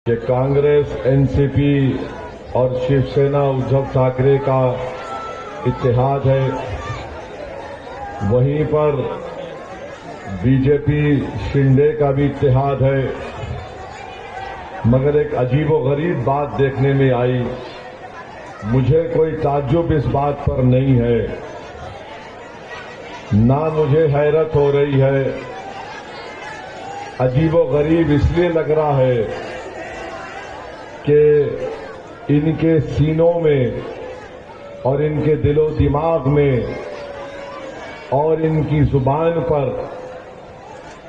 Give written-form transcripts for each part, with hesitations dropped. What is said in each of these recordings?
ये कांग्रेस, एनसीपी और शिवसेना उद्धव ठाकरे का इत्तेहाद है। वहीं पर बीजेपी शिंदे का भी इत्तेहाद है। मगर एक अजीबोगरीब बात देखने में आई। मुझे कोई ताज्जुब इस बात पर नहीं है, ना मुझे हैरत हो रही है। अजीबोगरीब इसलिए लग रहा है कि इनके सीनों में और इनके दिलो दिमाग में और इनकी जुबान पर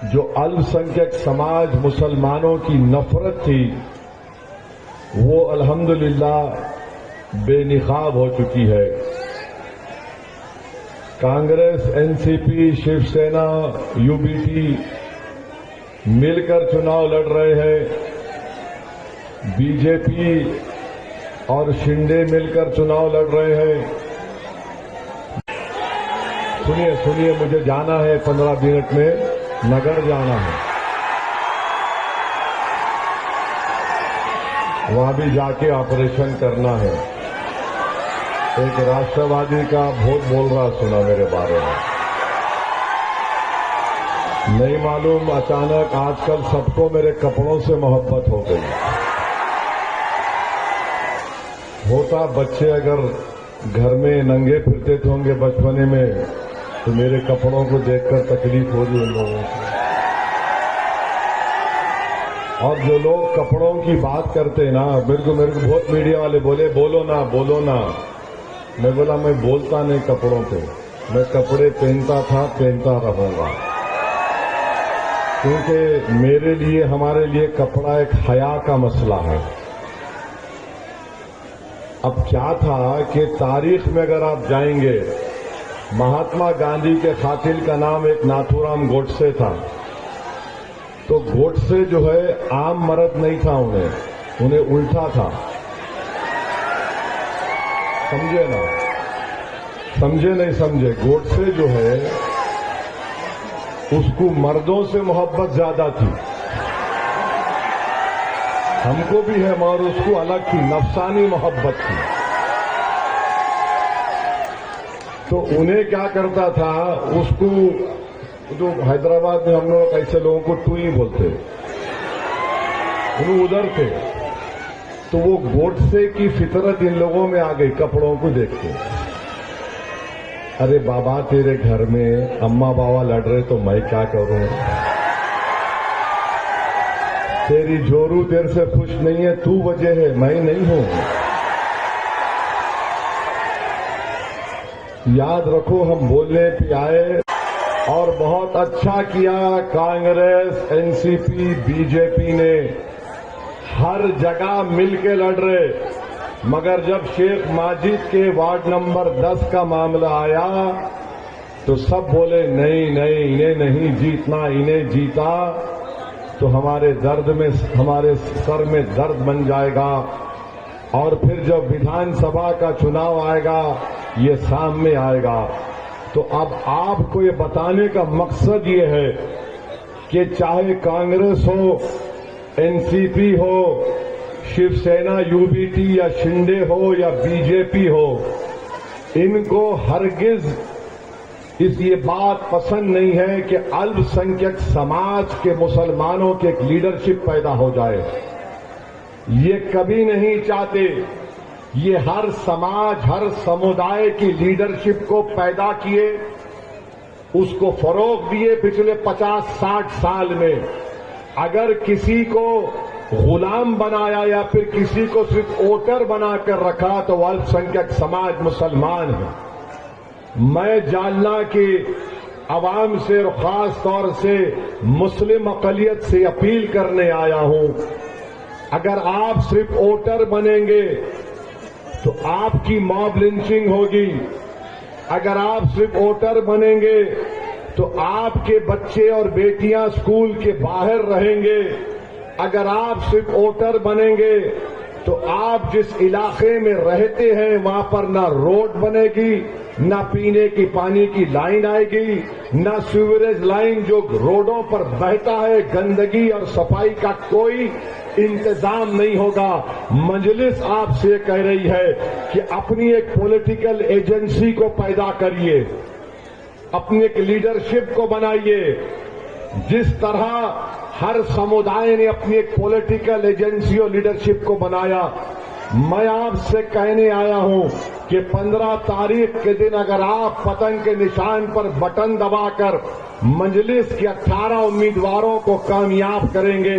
जो अल्पसंख्यक समाज मुसलमानों की नफरत थी, वो अल्हम्दुलिल्लाह बेनिकाब हो चुकी है। कांग्रेस, एनसीपी, शिवसेना, यूबीटी मिलकर चुनाव लड़ रहे हैं। बीजेपी और शिंदे मिलकर चुनाव लड़ रहे हैं। सुनिए, मुझे जाना है 15 मिनट में, नगर जाना है। वहां भी जाके ऑपरेशन करना है। एक राष्ट्रवादी का बहुत बोल रहा सुना मेरे बारे में। नहीं मालूम, अचानक आजकल सबको मेरे कपड़ों से मोहब्बत हो गई। होता बच्चे अगर घर में नंगे फिरते थे होंगे बचपने में, तो मेरे कपड़ों को देखकर तकलीफ हो रही उन लोगों को। और जो लोग कपड़ों की बात करते ना, मेरे को बहुत मीडिया वाले बोले बोलो ना। मैं बोला मैं बोलता नहीं कपड़ों पे, मैं कपड़े पहनता था, पहनता रहूंगा। क्योंकि मेरे लिए, हमारे लिए कपड़ा एक हया का मसला है। अब क्या था कि तारीख में अगर आप जाएंगे, महात्मा गांधी के कातिल का नाम एक नाथूराम गोडसे था। तो गोडसे जो है आम मर्द नहीं था, उन्हें उल्टा था। समझे ना? समझे नहीं समझे? गोडसे जो है उसको मर्दों से मोहब्बत ज्यादा थी। हमको भी है मगर उसको अलग थी, नफसानी मोहब्बत थी। तो उन्हें क्या करता था, उसको जो हैदराबाद में हम लोग ऐसे लोगों को टूई बोलते, उन्हें उधर थे। तो वो गोडसे की फितरत इन लोगों में आ गई कपड़ों को देख के। अरे बाबा, तेरे घर में अम्मा बाबा लड़ रहे तो मैं क्या करूं? तेरी जोरू तेरे से खुश नहीं है, तू वजह है, मैं नहीं हूं। याद रखो, हम बोलने पे आए और बहुत अच्छा किया कांग्रेस, एनसीपी, बीजेपी ने। हर जगह मिलके लड़ रहे। मगर जब शेख माजिद के वार्ड नंबर 10 का मामला आया तो सब बोले नहीं, इन्हें नहीं जीतना, इन्हें जीता तो हमारे दर्द में, हमारे सर में दर्द बन जाएगा। और फिर जब विधानसभा का चुनाव आएगा, ये सामने आएगा। तो अब आपको ये बताने का मकसद ये है कि चाहे कांग्रेस हो, एनसीपी हो, शिवसेना, यूबीटी या शिंदे हो या बीजेपी हो, इनको हरगिज ये बात पसंद नहीं है कि अल्पसंख्यक समाज के मुसलमानों की एक लीडरशिप पैदा हो जाए। ये कभी नहीं चाहते। ये हर समाज, हर समुदाय की लीडरशिप को पैदा किए, उसको फरोग दिए पिछले 50-60 साल में। अगर किसी को गुलाम बनाया या फिर किसी को सिर्फ वोटर बनाकर रखा तो अल्पसंख्यक समाज मुसलमान है। मैं जालना की आवाम से और खास तौर से मुस्लिम अकलियत से अपील करने आया हूं, अगर आप सिर्फ वोटर बनेंगे तो आपकी मॉब लिंचिंग होगी। अगर आप सिर्फ वोटर बनेंगे तो आपके बच्चे और बेटियां स्कूल के बाहर रहेंगे। अगर आप सिर्फ वोटर बनेंगे तो आप जिस इलाके में रहते हैं वहां पर ना रोड बनेगी, न पीने की पानी की लाइन आएगी, न सीवरेज लाइन जो रोडों पर बहता है, गंदगी और सफाई का कोई इंतजाम नहीं होगा। मजलिस आपसे कह रही है कि अपनी एक पॉलिटिकल एजेंसी को पैदा करिए, अपनी एक लीडरशिप को बनाइए। जिस तरह हर समुदाय ने अपनी एक पॉलिटिकल एजेंसी और लीडरशिप को बनाया, मैं आपसे कहने आया हूं कि 15 तारीख के दिन अगर आप पतंग के निशान पर बटन दबाकर मजलिस के 18 उम्मीदवारों को कामयाब करेंगे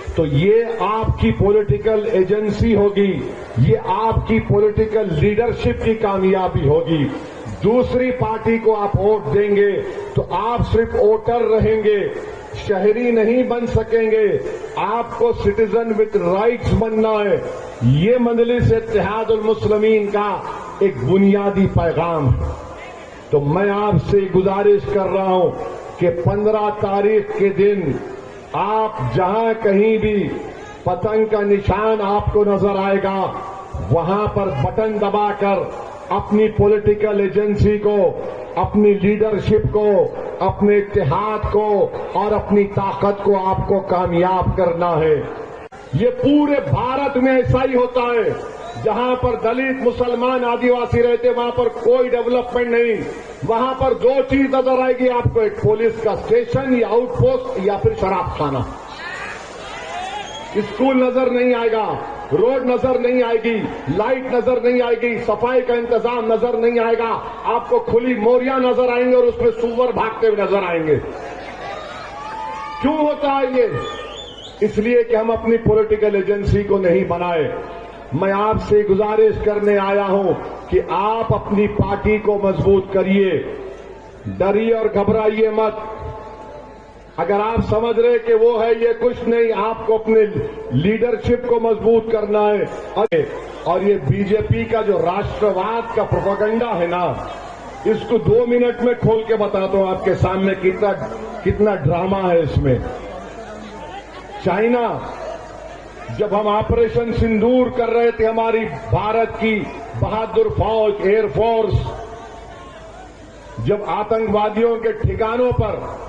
तो ये आपकी पॉलिटिकल एजेंसी होगी, ये आपकी पॉलिटिकल लीडरशिप की कामयाबी होगी। दूसरी पार्टी को आप वोट देंगे तो आप सिर्फ वोटर रहेंगे, शहरी नहीं बन सकेंगे। आपको सिटीजन विद राइट्स बनना है। ये मजलिस इत्तेहादुल मुस्लिमीन का एक बुनियादी पैगाम है। तो मैं आपसे गुजारिश कर रहा हूं कि 15 तारीख के दिन आप जहां कहीं भी पतंग का निशान आपको नजर आएगा, वहां पर बटन दबाकर अपनी पॉलिटिकल एजेंसी को, अपनी लीडरशिप को, अपने इत्तेहाद को और अपनी ताकत को आपको कामयाब करना है। ये पूरे भारत में ऐसा ही होता है। जहां पर दलित, मुसलमान, आदिवासी रहते वहां पर कोई डेवलपमेंट नहीं। वहां पर दो चीज नजर आएगी आपको, एक पुलिस का स्टेशन या आउटपोस्ट या फिर शराब खाना। स्कूल नजर नहीं आएगा, रोड नजर नहीं आएगी, लाइट नजर नहीं आएगी, सफाई का इंतजाम नजर नहीं आएगा। आपको खुली मोरियां नजर आएंगे और उसमें सुअर भागते हुए नजर आएंगे। क्यों होता है ये? इसलिए कि हम अपनी पॉलिटिकल एजेंसी को नहीं बनाए। मैं आपसे गुजारिश करने आया हूं कि आप अपनी पार्टी को मजबूत करिए, डरिए और घबराइए मत। अगर आप समझ रहे कि वो है, ये कुछ नहीं, आपको अपने लीडरशिप को मजबूत करना है। और ये बीजेपी का जो राष्ट्रवाद का प्रोपेगेंडा है ना, इसको 2 मिनट में खोल के बताता हूं आपके सामने कितना ड्रामा है इसमें। चाइना, जब हम ऑपरेशन सिंदूर कर रहे थे, हमारी भारत की बहादुर फौज, एयरफोर्स, जब आतंकवादियों के ठिकानों पर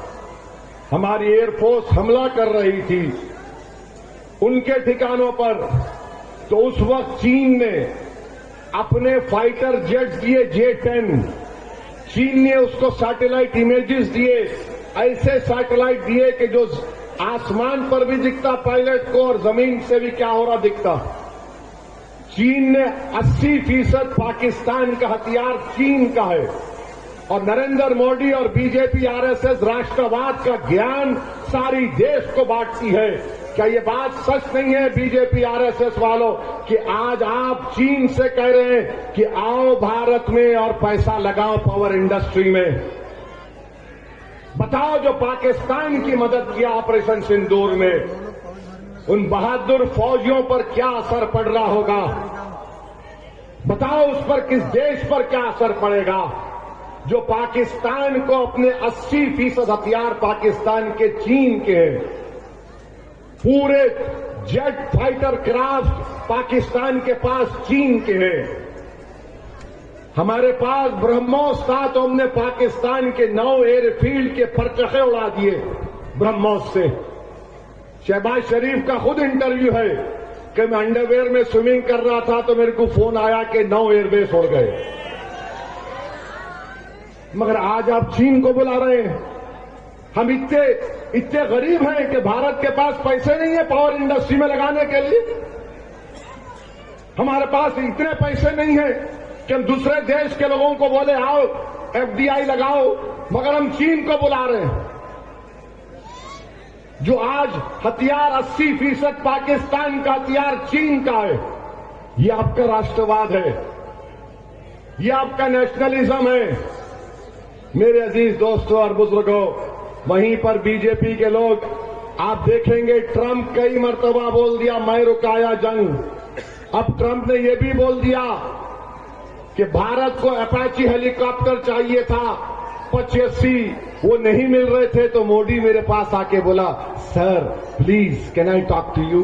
हमारी एयरफोर्स हमला कर रही थी, उनके ठिकानों पर, तो उस वक्त चीन ने अपने फाइटर जेट्स दिए J-10। चीन ने उसको सैटेलाइट इमेजेस दिए, ऐसे सैटेलाइट दिए कि जो आसमान पर भी दिखता पायलट को और जमीन से भी क्या हो रहा दिखता। चीन ने 80% पाकिस्तान का हथियार चीन का है। और नरेंद्र मोदी और बीजेपी, आरएसएस राष्ट्रवाद का ज्ञान सारी देश को बांटती है। क्या ये बात सच नहीं है बीजेपी, आरएसएस वालों, कि आज आप चीन से कह रहे हैं कि आओ भारत में और पैसा लगाओ पावर इंडस्ट्री में? बताओ, जो पाकिस्तान की मदद किया ऑपरेशन सिंदूर में, उन बहादुर फौजियों पर क्या असर पड़ रहा होगा? बताओ, उस पर, किस देश पर क्या असर पड़ेगा जो पाकिस्तान को अपने 80% हथियार पाकिस्तान के, चीन के हैं। पूरे जेट फाइटर क्राफ्ट पाकिस्तान के पास चीन के हैं। हमारे पास ब्रह्मोस था तो हमने पाकिस्तान के 9 एयरफील्ड के परचखे उड़ा दिए ब्रह्मोस से। शहबाज शरीफ का खुद इंटरव्यू है कि मैं अंडरवेयर में स्विमिंग कर रहा था तो मेरे को फोन आया कि 9 एयरबेस उड़ गए। मगर आज आप चीन को बुला रहे हैं। हम इतने गरीब हैं कि भारत के पास पैसे नहीं है पावर इंडस्ट्री में लगाने के लिए। हमारे पास इतने पैसे नहीं है कि हम दूसरे देश के लोगों को बोले आओ FDI लगाओ, मगर हम चीन को बुला रहे हैं जो आज हथियार 80% पाकिस्तान का हथियार चीन का है। ये आपका राष्ट्रवाद है, ये आपका नेशनलिज्म है। मेरे अजीज दोस्तों और बुजुर्गों, वहीं पर बीजेपी के लोग, आप देखेंगे ट्रंप कई मर्तबा बोल दिया मैं रुकाया जंग। अब ट्रंप ने यह भी बोल दिया कि भारत को अपाची हेलीकॉप्टर चाहिए था 85, वो नहीं मिल रहे थे तो मोदी मेरे पास आके बोला, sir please can I talk to you.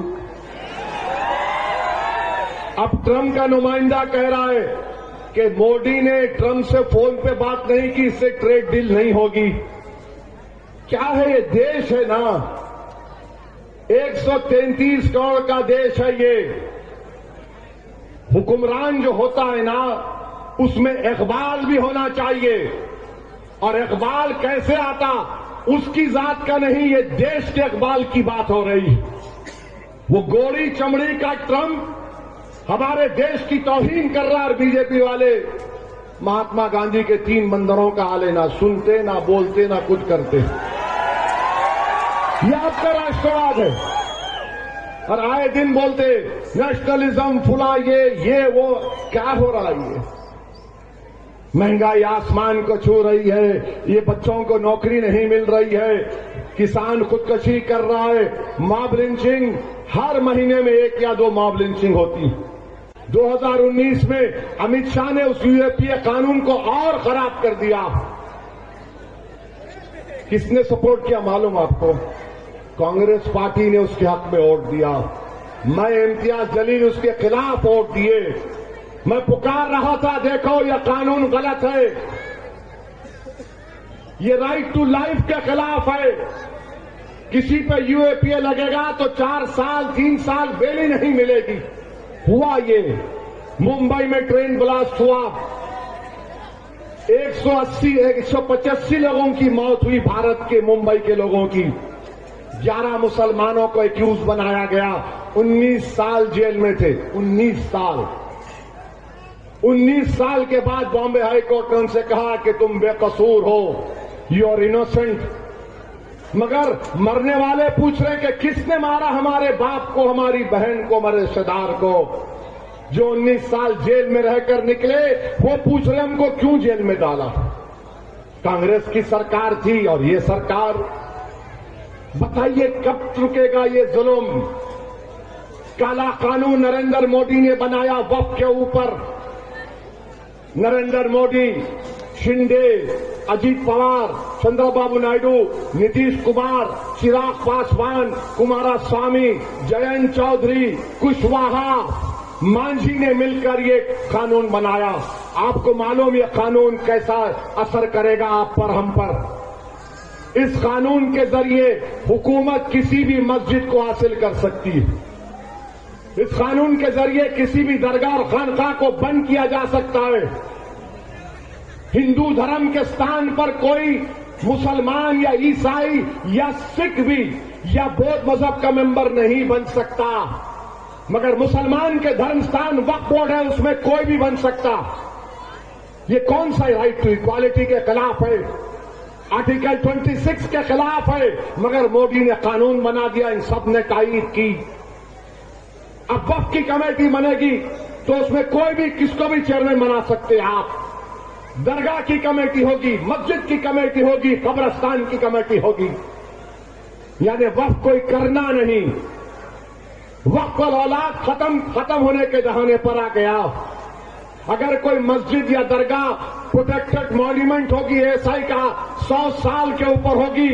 अब ट्रंप का नुमाइंदा कह रहा है कि मोदी ने ट्रंप से फोन पे बात नहीं की, इससे ट्रेड डील नहीं होगी। क्या है ये देश है ना, 133 करोड़ का देश है ये। हुक्मरान जो होता है ना, उसमें इकबाल भी होना चाहिए, और इकबाल कैसे आता, उसकी जात का नहीं, ये देश के इकबाल की बात हो रही है। वो गोरी चमड़ी का ट्रंप हमारे देश की तौहीन कर रहा है, और बीजेपी वाले महात्मा गांधी के 3 बंदरों का हाल है, ना सुनते, ना बोलते, ना कुछ करते। ये आपका राष्ट्रवाद है, और आए दिन बोलते नेशनलिज्म, फुला ये वो। क्या हो रहा है ये? महंगाई आसमान को छू रही है, ये बच्चों को नौकरी नहीं मिल रही है, किसान खुदकशी कर रहा है, मॉब लिंचिंग, हर महीने में 1 या 2 मॉब लिंचिंग होती। 2019 में अमित शाह ने उस यूएपीए कानून को और खराब कर दिया। किसने सपोर्ट किया मालूम आपको? कांग्रेस पार्टी ने उसके हक में वोट दिया। मैं इम्तियाज जलील उसके खिलाफ वोट दिए। मैं पुकार रहा था, देखो यह कानून गलत है, ये राइट टू लाइफ के खिलाफ है। किसी पे यूएपीए लगेगा तो 4 साल 3 साल बेल ही नहीं मिलेगी। हुआ ये, मुंबई में ट्रेन ब्लास्ट हुआ, 185 लोगों की मौत हुई, भारत के मुंबई के लोगों की। 11 मुसलमानों को एक्यूज बनाया गया, 19 साल जेल में थे। 19 साल के बाद बॉम्बे हाई कोर्ट ने उनसे कहा कि तुम बेकसूर हो, यू आर इनोसेंट। मगर मरने वाले पूछ रहे कि किसने मारा हमारे बाप को, हमारी बहन को, हमारे रिश्तेदार को। जो 19 साल जेल में रहकर निकले वो पूछ रहे हमको क्यों जेल में डाला। कांग्रेस की सरकार थी, और ये सरकार, बताइए कब रुकेगा ये जुल्म? काला कानून नरेंद्र मोदी ने बनाया वक्फ के ऊपर। नरेंद्र मोदी, शिंदे, अजीत पवार, चंद्रबाबू नायडू, नीतीश कुमार, चिराग पासवान, कुमारस्वामी, जयंत चौधरी, कुशवाहा, मांझी ने मिलकर ये कानून बनाया। आपको मालूम ये कानून कैसा असर करेगा आप पर, हम पर? इस कानून के जरिए हुकूमत किसी भी मस्जिद को हासिल कर सकती है। इस कानून के जरिए किसी भी दरगाह और खानकाह को बंद किया जा सकता है। हिंदू धर्म के स्थान पर कोई मुसलमान या ईसाई या सिख भी या बौद्ध मजहब का मेंबर नहीं बन सकता। मगर मुसलमान के धर्म स्थान वक्फ बोर्ड है, उसमें कोई भी बन सकता। ये कौन सा राइट टू इक्वालिटी के खिलाफ है? आर्टिकल 26 के खिलाफ है। मगर मोदी ने कानून बना दिया, इन सब ने तायीद की। अब वक्फ की कमेटी बनेगी तो उसमें कोई भी किसको भी चेयरमैन बना सकते हैं आप। दरगाह की कमेटी होगी, मस्जिद की कमेटी होगी, कब्रिस्तान की कमेटी होगी। यानी वक्फ कोई करना नहीं। वक्फ और औलाद खत्म होने के दहाने पर आ गया। अगर कोई मस्जिद या दरगाह प्रोटेक्टेड मॉन्यूमेंट होगी, एएसआई का 100 साल के ऊपर होगी,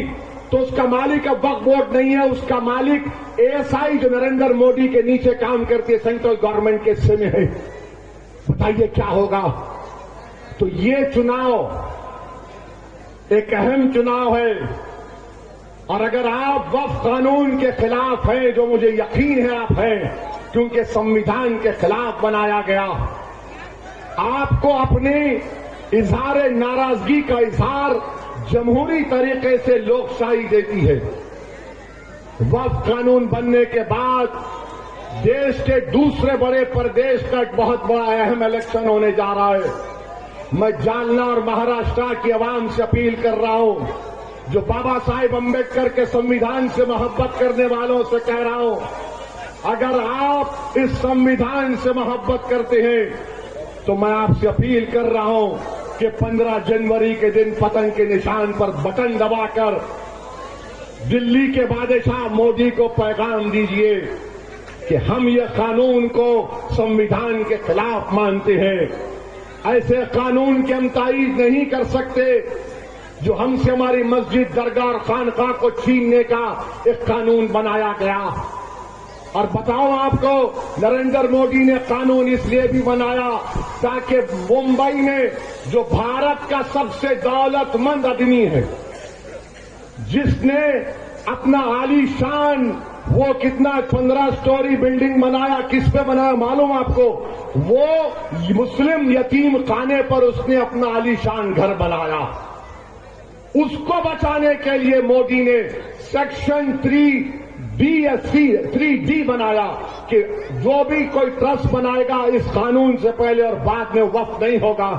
तो उसका मालिक अब वक्फ बोर्ड नहीं है, उसका मालिक एएसआई जो नरेंद्र मोदी के नीचे काम करती है, सेंट्रल गवर्नमेंट के हिस्से में है। बताइए क्या होगा? तो ये चुनाव एक अहम चुनाव है, और अगर आप वक्फ कानून के खिलाफ हैं, जो मुझे यकीन है आप हैं, क्योंकि संविधान के खिलाफ बनाया गया, आपको अपने इजहार नाराजगी का इजहार जमहूरी तरीके से लोकशाही देती है। वक्फ कानून बनने के बाद देश के दूसरे बड़े प्रदेश का एक बहुत बड़ा अहम इलेक्शन होने जा रहा है। मैं जालना और महाराष्ट्र की आवाम से अपील कर रहा हूं, जो बाबा साहेब अम्बेडकर के संविधान से मोहब्बत करने वालों से कह रहा हूं, अगर आप इस संविधान से मोहब्बत करते हैं तो मैं आपसे अपील कर रहा हूं कि 15 जनवरी के दिन पतंग के निशान पर बटन दबाकर दिल्ली के बादशाह मोदी को पैगाम दीजिए कि हम यह कानून को संविधान के खिलाफ मानते हैं। ऐसे कानून की हम तायीद नहीं कर सकते जो हमसे हमारी मस्जिद, दरगाह और खानकाह को छीनने का एक कानून बनाया गया। और बताओ आपको, नरेंद्र मोदी ने कानून इसलिए भी बनाया ताकि मुंबई में जो भारत का सबसे दौलतमंद आदमी है, जिसने अपना आलीशान वो कितना 15 स्टोरी बिल्डिंग बनाया, किस पे बनाया मालूम आपको? वो मुस्लिम यतीम खाने पर उसने अपना आलीशान घर बनाया। उसको बचाने के लिए मोदी ने सेक्शन 3D बनाया कि जो भी कोई ट्रस्ट बनाएगा इस कानून से पहले और बाद में वक्फ नहीं होगा।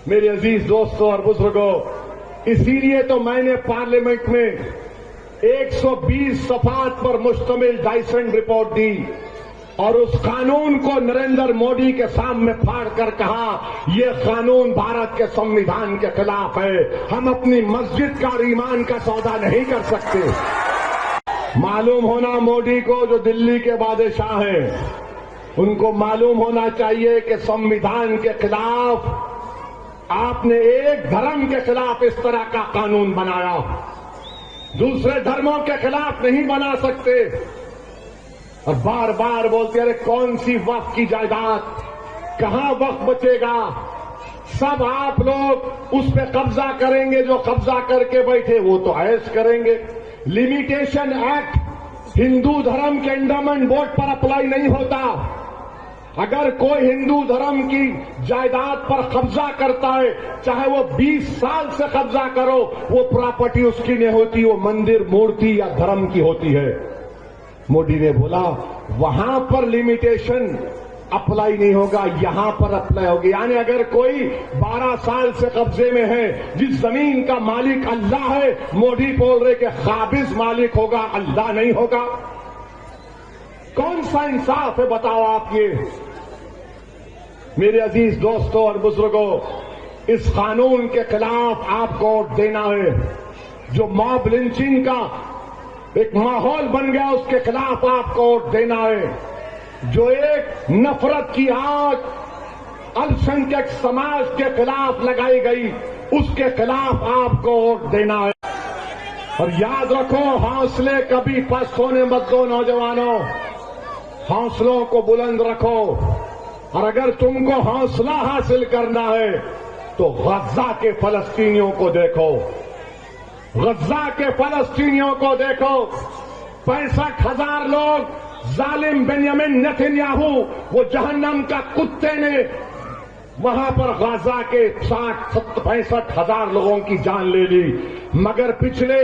मेरे अजीज दोस्तों और बुजुर्गों, इसीलिए तो मैंने पार्लियामेंट में 120 सफात पर मुश्तमिल डाइसन रिपोर्ट दी और उस कानून को नरेंद्र मोदी के सामने फाड़ कर कहा, यह कानून भारत के संविधान के खिलाफ है। हम अपनी मस्जिद का और ईमान का सौदा नहीं कर सकते। मालूम होना मोदी को, जो दिल्ली के बादशाह हैं, उनको मालूम होना चाहिए कि संविधान के खिलाफ आपने एक धर्म के खिलाफ इस तरह का कानून बनाया, दूसरे धर्मों के खिलाफ नहीं बना सकते। और बार बार बोलते, अरे कौन सी वक्फ की जायदाद, कहां वक्फ बचेगा? सब आप लोग उस पर कब्जा करेंगे, जो कब्जा करके बैठे वो तो ऐश करेंगे। लिमिटेशन एक्ट हिंदू धर्म के एंडोमेंट बोर्ड पर अप्लाई नहीं होता। अगर कोई हिंदू धर्म की जायदाद पर कब्जा करता है, चाहे वो 20 साल से कब्जा करो, वो प्रॉपर्टी उसकी नहीं होती, वो मंदिर, मूर्ति या धर्म की होती है। मोदी ने बोला वहां पर लिमिटेशन अप्लाई नहीं होगा, यहां पर अप्लाई होगी। यानी अगर कोई 12 साल से कब्जे में है, जिस जमीन का मालिक अल्लाह है, मोदी बोल रहे कि काबिज मालिक होगा, अल्लाह नहीं होगा। कौन सा इंसाफ है बताओ आप? ये मेरे अजीज दोस्तों और बुजुर्गों, इस कानून के खिलाफ आपको वोट देना है। जो मॉब लिंचिंग का एक माहौल बन गया, उसके खिलाफ आपको वोट देना है। जो एक नफरत की आग अल्पसंख्यक समाज के खिलाफ लगाई गई, उसके खिलाफ आपको वोट देना है। और याद रखो, हौसले कभी पस्त होने मत दो नौजवानों, हौसलों को बुलंद रखो। और अगर तुमको हौसला हासिल करना है तो गज्जा के फलस्तीनियों को देखो, गज्जा के फलस्तीनियों को देखो। 65,000 लोग जालिम बेंयामिन नेतन्याहू, वो जहन्नम का कुत्ते ने वहां पर गज्जा के 65,000 लोगों की जान ले ली। मगर पिछले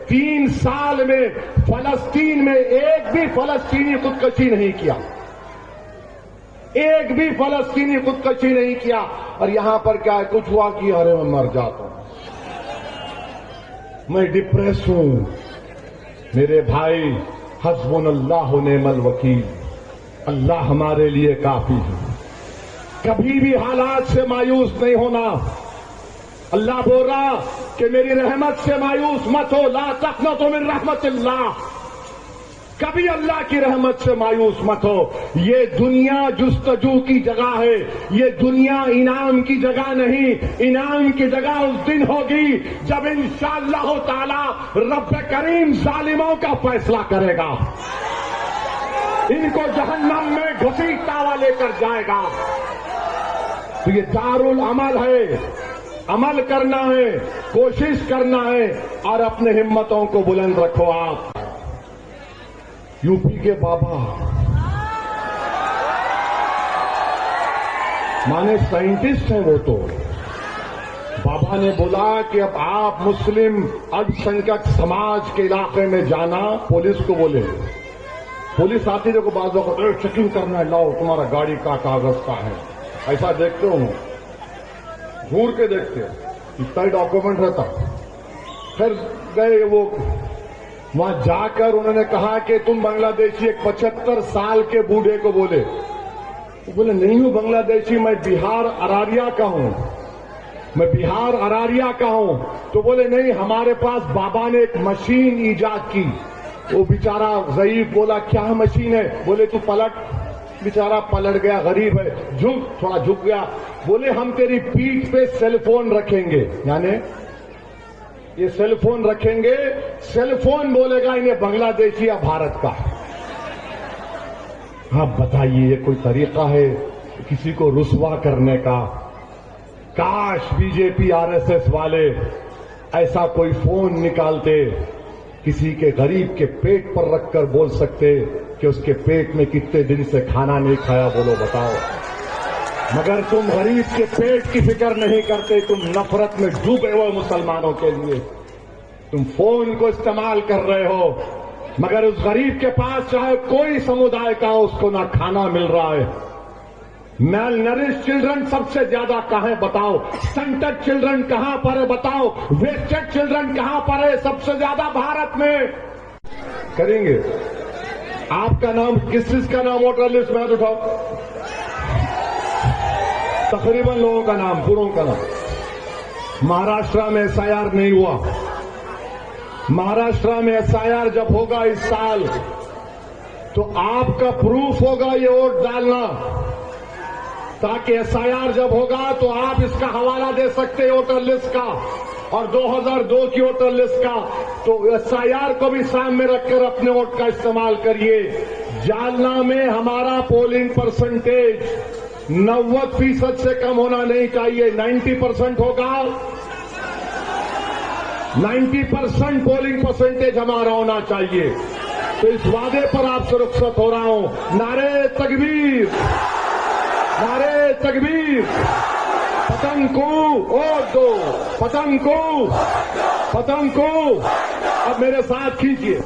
3 साल में फलस्तीन में एक भी फलस्तीनी खुदकशी नहीं किया, एक भी फलस्तीनी खुदकशी नहीं किया। और यहां पर क्या है, कुछ हुआ कि अरे मैं मर जाता हूं, मैं डिप्रेस हूं। मेरे भाई, हस्बुनल्लाह व निअमल वकील, अल्लाह हमारे लिए काफी है। कभी भी हालात से मायूस नहीं होना। अल्लाह बोल रहा कि मेरी रहमत से मायूस मत हो, ला तक़नतु मिन रहमतिल्लाह। कभी अल्लाह की रहमत से मायूस मत हो। ये दुनिया जुस्तजू की जगह है, ये दुनिया इनाम की जगह नहीं। इनाम की जगह उस दिन होगी जब इंशाअल्लाह ताला रब्ब करीम जालिमों का फैसला करेगा, इनको जहन्नम में घसीटता हुआ लेकर जाएगा। तो ये दारुल अमल है, अमल करना है, कोशिश करना है और अपने हिम्मतों को बुलंद रखो। आप यूपी के बाबा माने साइंटिस्ट हैं, वो तो बाबा ने बोला कि अब आप मुस्लिम अल्पसंख्यक समाज के इलाके में जाना। पुलिस को बोले, पुलिस आती देखो बाजू को चेकिंग करना है, लाओ तुम्हारा गाड़ी का कागज का है, ऐसा देखते हो, घूर के देखते हो, इतना डॉक्यूमेंट रहता। फिर गए वो, वहां जाकर उन्होंने कहा कि तुम बांग्लादेशी, एक 75 साल के बूढ़े को बोले, वो बोले नहीं हूं बांग्लादेशी, मैं बिहार अरारिया का हूं, मैं बिहार अरारिया का हूं। तो बोले नहीं, हमारे पास बाबा ने एक मशीन ईजाद की। वो बेचारा ज़ईफ बोला क्या मशीन है? बोले तू पलट। बेचारा पलट गया, गरीब है, थोड़ा झुक गया। बोले हम तेरी पीठ पे सेलफोन रखेंगे, यानी ये सेलफोन रखेंगे, सेलफोन बोलेगा इन्हें बांग्लादेशी या भारत का। आप बताइए, ये कोई तरीका है किसी को रुस्वा करने का? काश बीजेपी आरएसएस वाले ऐसा कोई फोन निकालते, किसी के गरीब के पेट पर रखकर बोल सकते कि उसके पेट में कितने दिन से खाना नहीं खाया, बोलो बताओ। मगर तुम गरीब के पेट की फिक्र नहीं करते, तुम नफरत में डूबे हो मुसलमानों के लिए। तुम फोन को इस्तेमाल कर रहे हो, मगर उस गरीब के पास चाहे कोई समुदाय का उसको ना खाना मिल रहा है। मेल नरिश चिल्ड्रन सबसे ज्यादा कहां है बताओ? स्टंटेड चिल्ड्रन कहां पर है बताओ? वेस्टेड चिल्ड्रन कहां पर है सबसे ज्यादा भारत में? करेंगे। आपका नाम, किस चीज का नाम वोटर लिस्ट में उठाओ? तकरीबन लोगों का नाम, पूरों का नाम। महाराष्ट्र में एसआईआर नहीं हुआ। महाराष्ट्र में एसआईआर जब होगा इस साल, तो आपका प्रूफ होगा ये वोट डालना, ताकि एसआईआर जब होगा तो आप इसका हवाला दे सकते वोटर लिस्ट का, और 2002 की वोटर लिस्ट का। तो एसआईआर को भी सामने रखकर अपने वोट का इस्तेमाल करिए। जालना में हमारा पोलिंग परसेंटेज 90% से कम होना नहीं चाहिए, 90% होगा। 90% पोलिंग परसेंटेज हमारा होना चाहिए। तो इस वादे पर आपसे रुखसत हो रहा हूं। नारे तकबीर, नारे तकबीर। पतंग को वोट दो, पतंग को, पतंग को। अब मेरे साथ खींचिए।